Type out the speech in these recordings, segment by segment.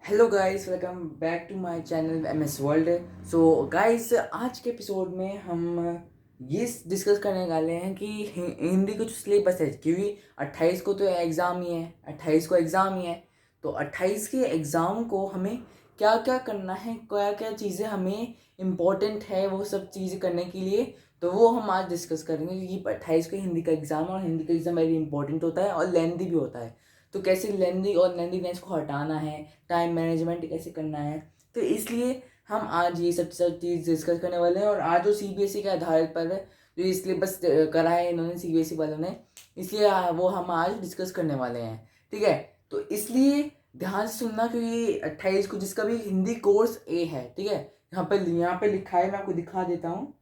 Hello guys, welcome back to my channel M S world. So guys, आज के episode में हम ये डिस्कस करने वाले हैं कि हिंदी का जो सिलेबस है, क्योंकि 28 को तो एग्ज़ाम ही है, 28 को एग्ज़ाम ही है। तो 28 के एग्ज़ाम को हमें क्या क्या करना है, क्या क्या चीज़ें हमें इम्पोर्टेंट है वो सब चीज़ें करने के लिए, तो वो हम आज डिस्कस करेंगे। क्योंकि 28 को हिंदी का एग्ज़ाम, और हिंदी का एग्ज़ाम वेरी इंपॉर्टेंट होता है और लेंथी भी होता है। तो कैसे लेंदी और लेंदीनेस को हटाना है, टाइम मैनेजमेंट कैसे करना है, तो इसलिए हम आज ये सब चीज़ डिस्कस करने वाले हैं। और आज जो सीबीएसई के आधार पर जो ये सिलेबस करा है इन्होंने सीबीएसई वालों ने, इसलिए वो हम आज डिस्कस करने वाले हैं। ठीक है, तो इसलिए ध्यान से सुनना, क्योंकि 28 को जिसका भी हिंदी कोर्स ए है, ठीक है, यहाँ पे लिखा है, मैं आपको दिखा देता हूँ।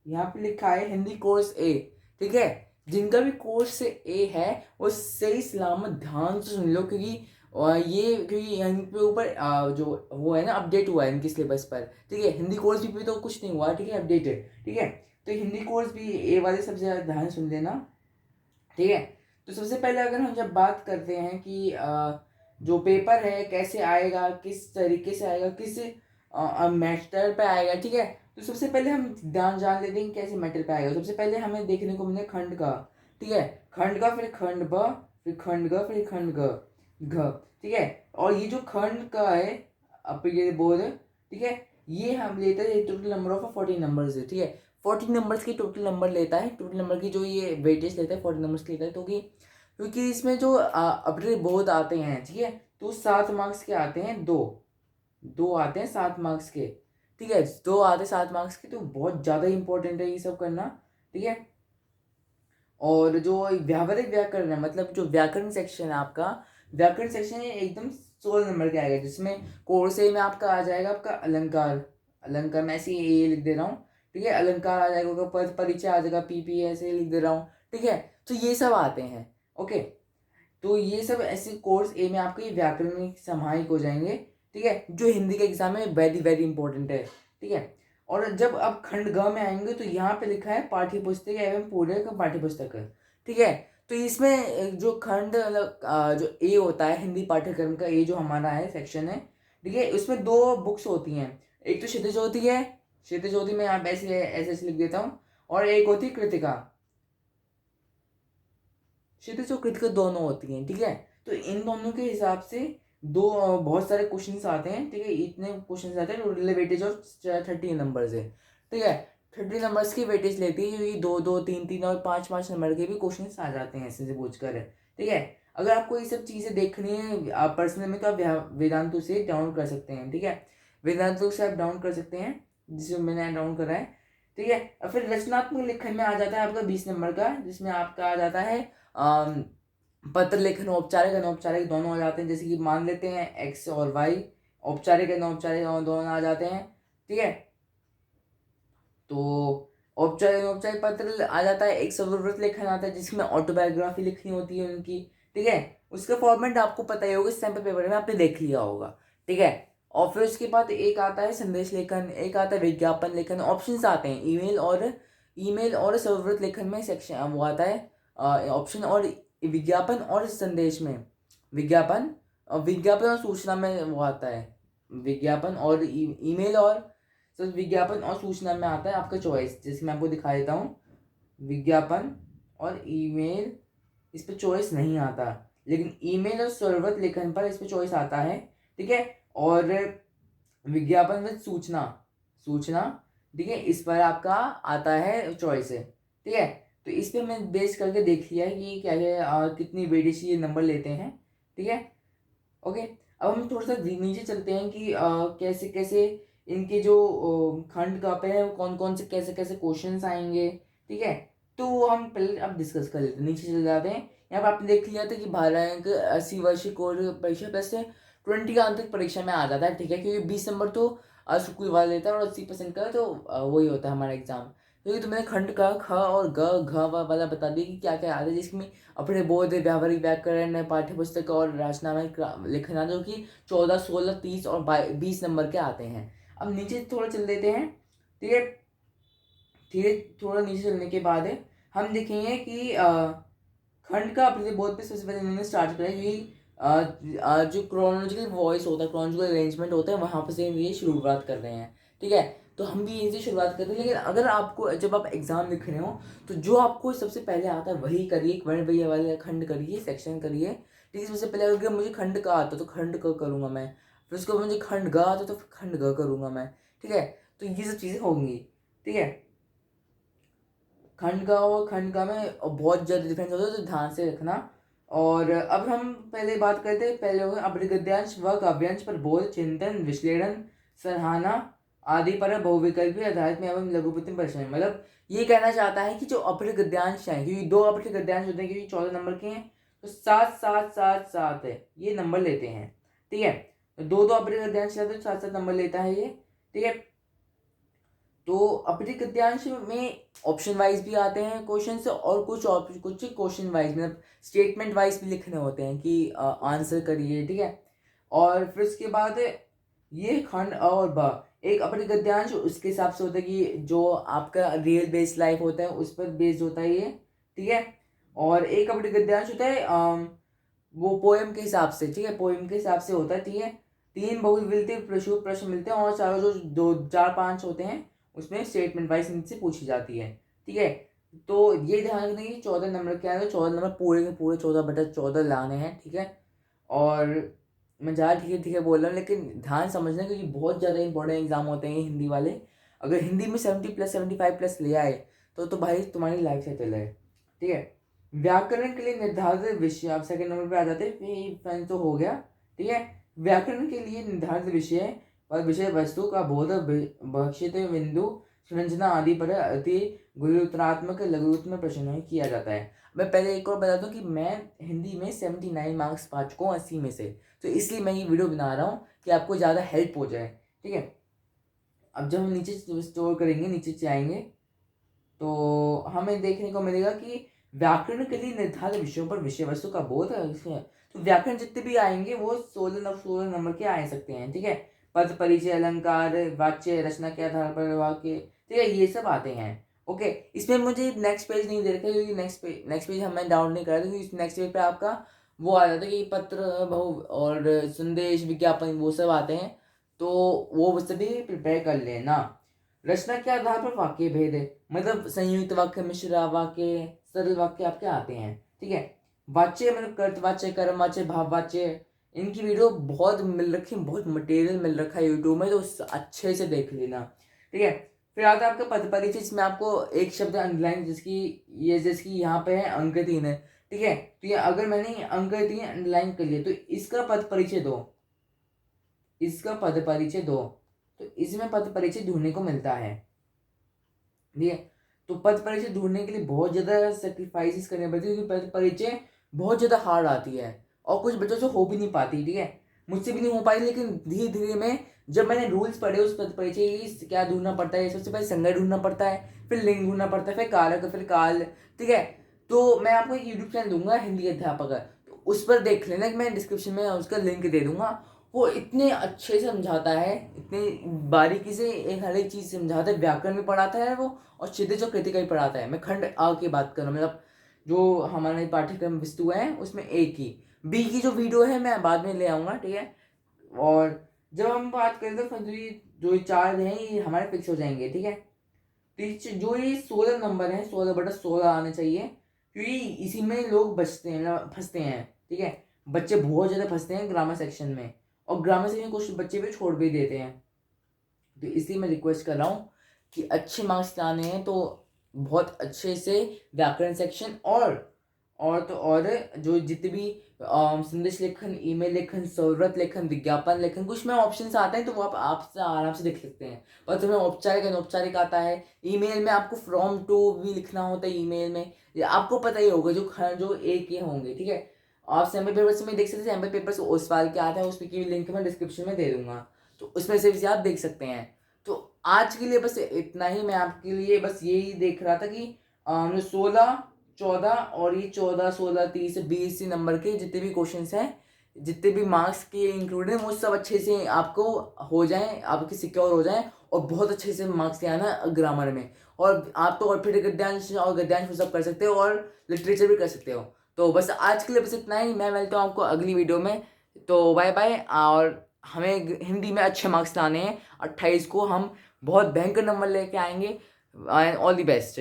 यहाँ पे लिखा है हिंदी कोर्स ए। ठीक है, जिनका भी कोर्स ए है वो सही सलामत ध्यान से सुन लो, क्योंकि क्योंकि यहाँ पे ऊपर जो वो है ना, अपडेट हुआ है इनके सिलेबस पर। ठीक है, हिंदी कोर्स भी पे तो कुछ नहीं हुआ, ठीक है, अपडेटेड। ठीक है, तो हिंदी कोर्स भी ए वाले सबसे ज़्यादा ध्यान सुन लेना। ठीक है, तो सबसे पहले अगर हम जब बात करते हैं कि जो पेपर है कैसे आएगा, किस तरीके से आएगा, किस मैटर पे आएगा, ठीक है, तो सबसे पहले हम ध्यान जान लेते हैं कि कैसे मैटर पे आएगा। सबसे पहले हमें देखने को मिले खंड का। ठीक है, खंड का, फिर खंड ब, फिर खंड ग, फिर खंड ग घ। ठीक है, और ये जो खंड का है, अब ये बोल, ठीक है, ये हम लेते हैं टोटल नंबर ऑफ 40 नंबर्स है। ठीक है, 40 नंबर्स की टोटल नंबर लेता है, टोटल नंबर की जो ये वेटेज लेता है 40 नंबर्स की लेता है। तो क्योंकि इसमें जो अपने बहुत आते हैं, ठीक है, तो 7 मार्क्स के आते हैं, दो दो आते हैं 7 मार्क्स के। ठीक है, दो आते हैं 7 मार्क्स के, तो बहुत ज़्यादा इंपॉर्टेंट है ये सब करना। ठीक है, और जो व्यावहारिक व्याकरण है, मतलब जो व्याकरण सेक्शन है आपका, व्याकरण सेक्शन एकदम 16 नंबर के आएगा, जिसमें कोर्स ए में आपका आ जाएगा आपका अलंकार। अलंकार मैं ऐसे ही ए लिख दे रहा हूँ। ठीक है, अलंकार आ जाएगा, पद परिचय आ जाएगा, पीपी ऐसे लिख दे रहा हूँ। ठीक है, तो ये सब आते हैं। ओके, तो ये सब ऐसे कोर्स ए में आपके व्याकरण समाहिक हो जाएंगे। ठीक है, जो हिंदी के एग्जाम में वेरी वेरी इंपॉर्टेंट है। ठीक है, और जब आप खंड ग में आएंगे तो यहाँ पे लिखा है पाठ्य पुस्तक एवं पूरक पाठ्य पुस्तक। ठीक है, तो इसमें जो खंड मतलब जो ए होता है हिंदी पाठ्यक्रम का, ए जो हमारा है सेक्शन है, ठीक है, उसमें दो बुक्स होती हैं। एक तो क्षितिज होती है, क्षितिज होती मैं यहाँ पे ऐसे ऐसे ऐसे लिख देता हूँ, और एक होती है कृतिका। क्षितिज और कृतिका दोनों होती हैं। ठीक है, तो इन दोनों के हिसाब से दो बहुत सारे क्वेश्चंस आते हैं। ठीक है, इतने क्वेश्चंस आते हैं, टोटल वेटेज ऑफ 30 नंबर्स है। ठीक है, 30 नंबर्स की वेटेज लेती है, क्योंकि दो दो तीन तीन और पाँच पाँच नंबर के भी क्वेश्चंस आ जाते हैं ऐसे से पूछ कर। ठीक है, अगर आपको ये सब चीज़ें देखनी है पर्सनल में, तो आप वेदांतु से डाउनलोड कर सकते हैं। ठीक है, वेदांतु से आप डाउनलोड कर सकते हैं, जिसे मैंने डाउनलोड करा है। ठीक है, और फिर रचनात्मक लेखन में आ जाता है आपका 20 नंबर का, जिसमें आपका आ जाता है पत्र लेखन, औपचारिक अनौपचारिक दोनों आ जाते हैं। जैसे कि मान लेते हैं एक्स और वाई, औपचारिक अनौपचारिक दोनों आ जाते हैं। ठीक है, तो औपचारिक अनौपचारिक पत्र आ जाता है, एक सवर्त लेखन आता है जिसमें ऑटोबायोग्राफी लिखनी होती है उनकी। ठीक है, उसका फॉर्मेट आपको पता ही होगा, सैम्पल पेपर में आपने देख लिया होगा। ठीक है, और फिर उसके बाद एक आता है संदेश लेखन, एक आता है विज्ञापन लेखन। ऑप्शंस आते हैं ईमेल और सवर्त लेखन में सेक्शन वो आता है ऑप्शन, और विज्ञापन और संदेश में विज्ञापन, और विज्ञापन और सूचना में वो आता है विज्ञापन, और ईमेल और तो विज्ञापन और सूचना में आता है आपका चॉइस, जैसे मैं आपको दिखा देता हूँ। विज्ञापन और ईमेल इस पे चॉइस नहीं आता, लेकिन ईमेल और स्वरवत लेखन पर इस पे चॉइस आता है। ठीक है, और विज्ञापन में सूचना सूचना ठीक है, इस पर आपका आता है चॉइस है। ठीक है, तो इस पे हमने बेस करके देख लिया है कि क्या है, कितनी वेटेज ये नंबर लेते हैं। ठीक है, ओके, अब हम थोड़ा सा नीचे चलते हैं कि कैसे कैसे इनके जो खंड का पे है, कौन कौन से कैसे कैसे क्वेश्चंस आएंगे। ठीक है, तो हम पहले अब डिस्कस कर लेते हैं, नीचे चले जाते हैं। यहाँ पर आपने देख लिया था कि 12 अंक 80 वार्षिक और परीक्षा प्लस से 20 का आंतरिक परीक्षा में आ जाता है। ठीक है, क्योंकि 20 नंबर तो स्कूल वाला लेता है, और 80% का तो वही होता है हमारा एग्जाम। क्योंकि तो मैंने खंड का ख और ग घ वाला बता दिया कि क्या क्या आता है, जिसमें अपने बोध, व्यावहारिक व्याकरण, पाठ्य पुस्तक और रचनात्मक लेखन आदि, जो कि 14, 16, 30 और 20 नंबर के आते हैं। अब नीचे थोड़ा चल देते हैं। ठीक है, धीरे थोड़ा नीचे चलने के बाद हम देखेंगे कि खंड का प्रतिबोध पे सबसे पहले इन्होंने स्टार्ट करा, क्योंकि जो क्रोनोलॉजिकल वॉइस होता है, क्रोनोलॉजिकल अरेंजमेंट होता है, वहाँ पर से ये शुरुआत कर रहे हैं। ठीक है, तो हम भी इनसे शुरुआत करते हैं। लेकिन अगर आपको, जब आप एग्जाम लिख रहे हो, तो जो आपको सबसे पहले आता है वही करिए। वर्ण भैया वाले खंड करिए, सेक्शन करिए। ठीक है, सबसे पहले अगर मुझे खंड का आता तो खंड क करूँगा मैं, फिर उसके बाद मुझे खंड ग आता तो खंड ग करूँगा मैं। ठीक है, तो ये सब चीज़ें होंगी। ठीक है, खंड का और खंड का में बहुत ज़्यादा डिफरेंस होता है, तो ध्यान से रखना। और अब हम पहले बात करते हैं, पहले हो गए अपने गद्यांश व काव्यांश पर बोध, चिंतन, विश्लेषण, सराहना आदि पर बहुविकल्पी आधारित में एवं लघुपति प्रश्न। मतलब ये कहना चाहता है कि जो अपने गद्यांश हैं, क्योंकि 2 अपने गद्यांश होते हैं, क्योंकि 14 नंबर के हैं, तो 7 7 7 7 है, ये नंबर लेते हैं। ठीक है, तो 2 अपने गद्यांश लेते हैं, 7 7 नंबर लेता है ये। ठीक है, तो अपने गद्यांश में ऑप्शन वाइज भी आते हैं क्वेश्चन से, और कुछ क्वेश्चन वाइज, मतलब स्टेटमेंट वाइज भी लिखने होते हैं कि आंसर करिए। ठीक है, और फिर उसके बाद ये खंड और ब, एक अपने गद्यांश उसके हिसाब से होता है कि जो आपका रियल बेस्ड लाइफ होता है उस पर बेस्ड होता है ये। ठीक है, और एक अपने गद्यांश होता है वो पोएम के हिसाब से। ठीक है, पोएम के हिसाब से होता है। ठीक है, 3 बहुविकल्पी प्रश्न मिलते हैं, और चारों जो 2 4 5 होते हैं उसमें स्टेटमेंट वाइज इनसे पूछी जाती है। ठीक है, तो ये ध्यान रखना कि 14 नंबर क्या है, तो 14 नंबर पूरे के पूरे 14/14 लाने हैं। ठीक है, और मैं ज़्यादा ठीक है बोल रहा हूँ, लेकिन ध्यान समझना, क्योंकि बहुत ज़्यादा इंपॉर्टेंट एग्जाम होते हैं हिंदी वाले। अगर हिंदी में 70+ 75+ ले आए तो भाई तुम्हारी लाइफ सेटल है। ठीक है, व्याकरण के लिए निर्धारित विषय, आप सेकंड नंबर पे आ जाते हैं, फैन तो हो गया। ठीक है, व्याकरण के लिए निर्धारित विषय और विषय वस्तु का बोध, भक्षित बिंदु, संरचना आदि पर अति गुरुत्वात्मक लघुत्तम प्रश्न किया जाता है। मैं पहले एक और बता दूं कि मैं हिंदी में 79 मार्क्स पा चुका हूँ 80 में से, तो इसलिए मैं ये वीडियो बना रहा हूँ कि आपको ज़्यादा हेल्प हो जाए। ठीक है, अब जब हम नीचे स्टोर करेंगे, नीचे से आएंगे, तो हमें देखने को मिलेगा कि व्याकरण के लिए निर्धारित विषयों पर विषय वस्तु का बोध है। तो व्याकरण जितने भी आएंगे वो 16 नंबर के आ सकते हैं। ठीक है, पद, परिचय, अलंकार, वाच्य, रचना के आधार पर वाक्य, ठीक है, ये सब आते हैं। ओके, इसमें मुझे नेक्स्ट पेज नहीं दे रखा, क्योंकि नेक्स्ट पेज हमें डाउनलोड नहीं कर रहा, क्योंकि नेक्स्ट पेज पे आपका वो आ जाता है कि पत्र, बहु और संदेश, विज्ञापन, वो सब आते हैं, तो वो सभी प्रिपेयर कर लेना। रचना के आधार पर वाक्य भेद है, मतलब संयुक्त वाक्य, मिश्रा वाक्य, सरल वाक्य आपके आते हैं। ठीक है, वाच्य मतलब कर्तवाच्य, कर्मवाच्य, भाववाच्य, इनकी वीडियो बहुत मिल रखी है, बहुत मटेरियल मिल रखा है यूट्यूब में, तो अच्छे से देख लेना। ठीक है, फिर आता है आपका पद परिचय, जिसमें आपको एक शब्द अंडरलाइन, जिसकी यहाँ पे है अंक 3 है। ठीक है, तो ये अगर मैंने अंक 3 अंडरलाइन कर लिया, तो इसका पद परिचय दो, इसका पद परिचय दो, तो इसमें पद परिचय ढूंढने को मिलता है। ठीक है, तो पद परिचय ढूंढने के लिए बहुत ज़्यादा सेक्रीफाइसेस करने पड़ती है, क्योंकि पद परिचय बहुत ज़्यादा हार्ड आती है, और कुछ बच्चों से हो भी नहीं पाती। ठीक है, मुझसे भी नहीं हो पाई, लेकिन धीरे धीरे में जब मैंने रूल्स पढ़े उस पद परिचय की, क्या ढूंढना पड़ता है, सबसे पहले संज्ञा ढूंढना पड़ता है, फिर लिंग ढूंढना पड़ता है, फिर कारक, फिर काल। ठीक है, तो मैं आपको एक यूट्यूब चैनल दूंगा हिंदी अध्यापक का, तो उस पर देख लेना, कि मैं डिस्क्रिप्शन में उसका लिंक दे दूंगा। वो इतने अच्छे से समझाता है, इतने बारीकी से एक हर एक चीज़ समझाता है, व्याकरण भी पढ़ाता है वो, और क्षितिज और कृतिका ही पढ़ाता है। मैं खंड आ की बात कर रहा हूँ, मतलब जो हमारे पाठ्यक्रम वस्तु है उसमें ए की, बी की जो वीडियो है मैं बाद में ले आऊँगा। ठीक है, और जब हम बात करें तो फरवरी जो 4 हैं ये हमारे फिक्स हो जाएंगे। ठीक है, तो जो ये 16 नंबर है, 16/16 आने चाहिए, क्योंकि इसी में लोग बचते हैं, फंसते हैं। ठीक है, बच्चे बहुत ज़्यादा फंसते हैं ग्रामर सेक्शन में, और ग्रामर सेक्शन कुछ बच्चे भी छोड़ भी देते हैं। तो इसलिए मैं रिक्वेस्ट कर रहा हूँ कि अच्छे मार्क्स लाने हैं तो बहुत अच्छे से व्याकरण सेक्शन, और जो जितने भी संदेश लेखन, ईमेल लेखन, जरूरत लेखन, विज्ञापन लेखन, कुछ में ऑप्शंस आते हैं, तो वो आप आराम से लिख सकते हैं। पर तुम्हें औपचारिक अनौपचारिक आता है, ईमेल में आपको फ्रॉम टू भी लिखना होता है ईमेल में, ये आपको पता ही होगा, जो एक ये होंगे। ठीक है, आप सैम्पल पेपर्स में देख सकते हैं, सैम्पल पेपर्स उस सवाल के आते हैं, उसकी की लिंक मैं डिस्क्रिप्शन में दे दूंगा, तो उसमें से भी आप देख सकते हैं। तो आज के लिए बस इतना ही, मैं आपके लिए बस यही देख रहा था कि 16 14 और ये 14 16 30 20 नंबर के जितने भी क्वेश्चंस हैं, जितने भी मार्क्स के इंक्लूडेड, वो सब अच्छे से आपको हो जाएं, आपके सिक्योर हो जाएं, और बहुत अच्छे से मार्क्स ले आना ग्रामर में। और आप तो और फिर गद्यांश वो सब कर सकते हो, और लिटरेचर भी कर सकते हो। तो तो बस आज के लिए बस इतना ही, मैं मिलता हूँ आपको अगली वीडियो में। तो बाय बाय। और हमें हिंदी में अच्छे मार्क्स लाने हैं, 28 को हम बहुत भयंकर नंबर लेके आएंगे। All the best.